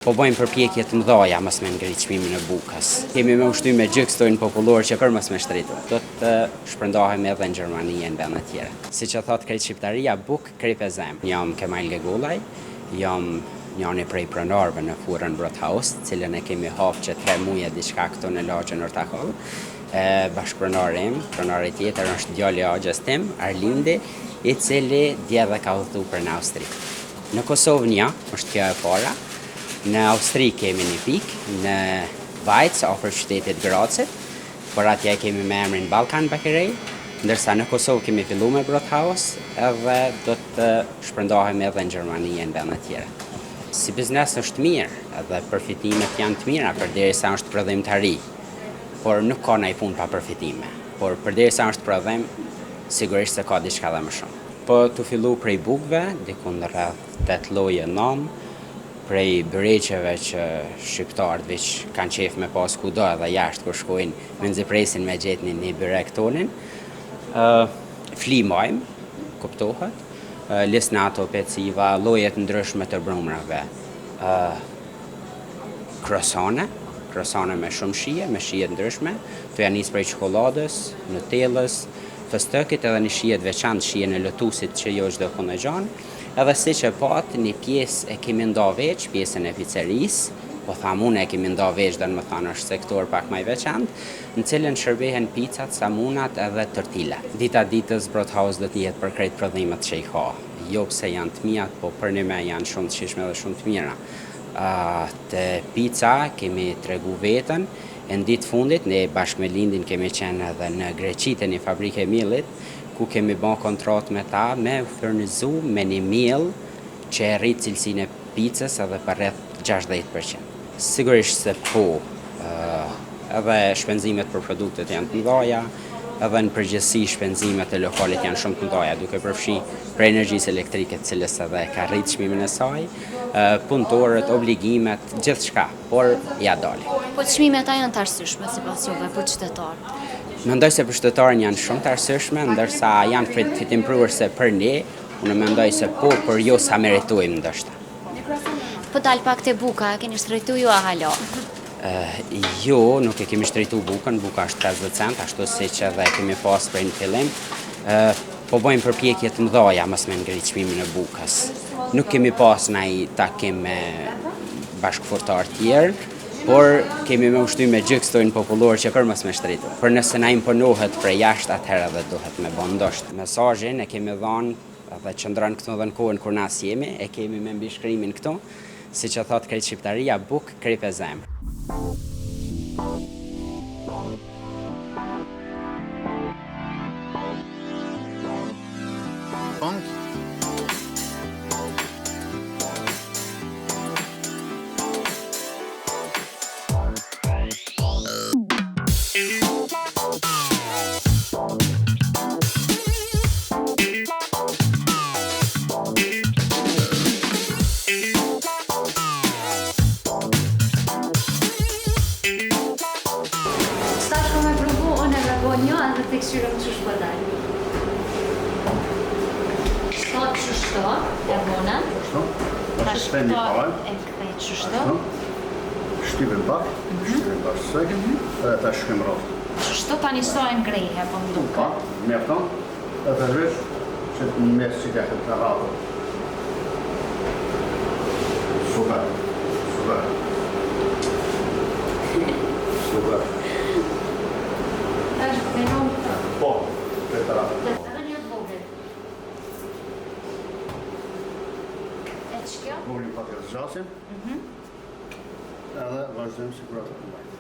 Po bëjmë përpjekje të mëdha mos me ngrit çmimin e bukës. Kemi me ushty me gjykstojnë popullor që për mos me shtritur. Do të shpërndahemi edhe në Gjermani e në vende tjera. Siç e thot krejt shqiptaria, bukë krip e zemë. Jam Kemal Gegullaj, jam njëri prej pronarëve në furrën Brothaus, cilën e kemi hapë që 3 muaj diçka këtu në lagjën Ortakoll. Bashkëpronari im, pronari tjetër është djali i axhës tim, Arlindi, i cili dje dhe ka udhëtuar për në Austri. Në Kosovë është kjo e para. Në Austri kemi një pikë, në Vajc, afër qytetit Gracit, por atje kemi me emrin Balkan Bakerej, ndërsa në Kosovë kemi filluar me Brothaus edhe do të shpërndahemi edhe në Gjermani e në vende tjera. Si biznes është mirë, edhe përfitimet janë të mira përderisa është prodhimtari, por nuk ka ndonjë punë pa përfitime. Por përderisa është prodhim, sigurisht se ka diçka edhe më shumë. Po të fillu prej bukëve, diku rreth 8 lloje 9, prej bëreqeve që shqiptarët veç kanë qef me pas kudo edhe jashtë kur shkojnë me nxepresin me gjetni një byrek tonin. Flimajm, kuptohet, lisnato, peciva, llojet ndryshme të brumrave. Krosane me shumë shije, me shije ndryshme, të janë nis prej çokoladës, nutellës, fëstëkit edhe një shije të veçantë, shijen e lotusit që jo çdo punë gjanë. Edhe siç e pat, një pjesë e kemi nda veç, pjesën e picerisë, po thamune e kemi nda veç, dhe në më thanë është sektor pak më i veçantë, në cilën shërbehen picat, samunat edhe tortilat. Dita ditës Brothaus do të jetë për krejt prodhimet që i ka. Jo pse janë të mijat, po për një me janë shumë të shishme dhe shumë të mira. Të pica kemi tregu vetën, e në ditë fundit, ne bashkë me Lindin kemi qenë edhe në Greqit e një fabrike miellit, ku kemi bën kontrat me ta me furnizu me një miell që e rrit cilësinë e picës edhe për rreth 60%. Sigurisht se po, edhe shpenzimet për produktet janë të mëdha, edhe në përgjithësi shpenzimet e lokalit janë shumë të mëdha, duke përfshi për energjisë elektrike, cilës edhe ka rrit çmimin e saj, punëtorët, obligimet, gjithçka, por ja dali. Po çmimet janë të arsyeshme sipas juve për qytetarët? Mendoj se për qytetarën janë shumë të arsyeshme, ndërsa janë fitimprurëse për ne, unë mendoj se po, por jo sa meritojmë ndoshta. Po dal pak te buka, keni shtrejtu ju a hala? Jo, nuk e kemi shtrejtu bukën, buka është 50 cent, ashtu siç edhe kemi pas për në fillim. Po bëjmë përpjekje të mëdha mos me ngrit çmimin e bukës. Nuk kemi pas ndonjë takim me bashkëfurtar tjerë, por kemi me ushty me gjykstojnë popullor që për mos me shtritur. Por nëse na imponohet prej jashtë, atëherë edhe duhet me bën ndoshta. Mesazhin e kemi dhënë edhe qëndron këtu edhe në kohën kur na jemi, e kemi me mbishkrimin këtu, siç e thot krejt shqiptaria, bukë krip e zemë. Edhe të këshirëm që shpëdaj. Shtot që shtot, e bonën. Ta shtot e këthej që shtot. Shtypim pak, sëk, edhe ta shkëm rrot. Që shtot ta njësojnë grejhe, po më duke. Pak, mjefton, edhe të rrish që të mes që të të rratë. Super. Po, këtë ratë. Edhe një të vogël. E që kjo? Vogël pak e zgjasim. Edhe vazhdojmë si kur atë të mbajmë.